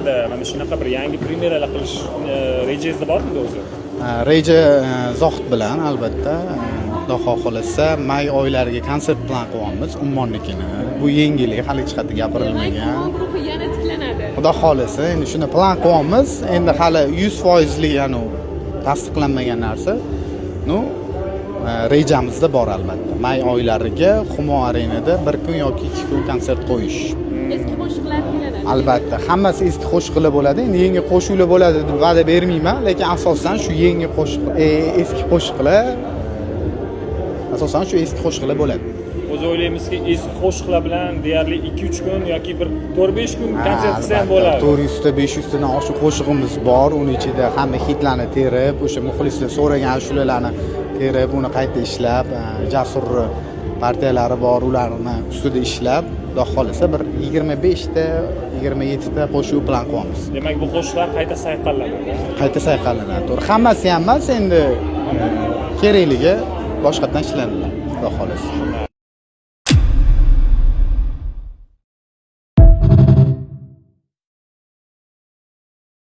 Mana shunaqa bir yangi premyeralar qilish rejangizda bormi o'zi? Reja Zohid bilan albatta Xudo xohlasa may oylariga konsert plan qilyapmiz Ummonnikini. Bu yangilik hali hech qayerda gapirilmagan. Guruhi yana tiklanadi. Xudo xohlasa endi shuni plan qilyapmiz. Endi hali 100% yani tasdiqlanmagan narsa. Rejamizda bor albatta. May oylariga Humo Arenada 1 kun yoki 2 kun konsert qo'yish. Eski qo'shiqlar keladi. Albatta, hammasi eski qo'shiqlar bo'ladi. Endi yangi qo'shiqlar bo'ladi deb va'da bermayman, lekin asosan shu yangi qo'shiq, eski qo'shiqlar asosan shu eski qo'shiqlar bo'ladi. O'zi o'ylaymizki, eski qo'shiqlar bilan deyarli 2-3 kun yoki bir 4-5 kun konsert qilsa ham bo'ladi. 400 ta 500 tadan oshiq qo'shig'imiz bor. Uning ichida hamma hitlarni terib, o'sha muxlislar so'ragan ashulalarni terib, uni qayta ishlab, jasur partiyalari bor, ularni ustida ishlab, xudo xolisa bir 25 ta, 27 ta qo'shiq plan qilyapmiz. Demak, bu qo'shiqlar qayta sayqallanadi. Qayta sayqallanadi. To'g'ri, hammasi ham emas, endi kerakligi boshqatdan ishlanadi, xudo xolisa.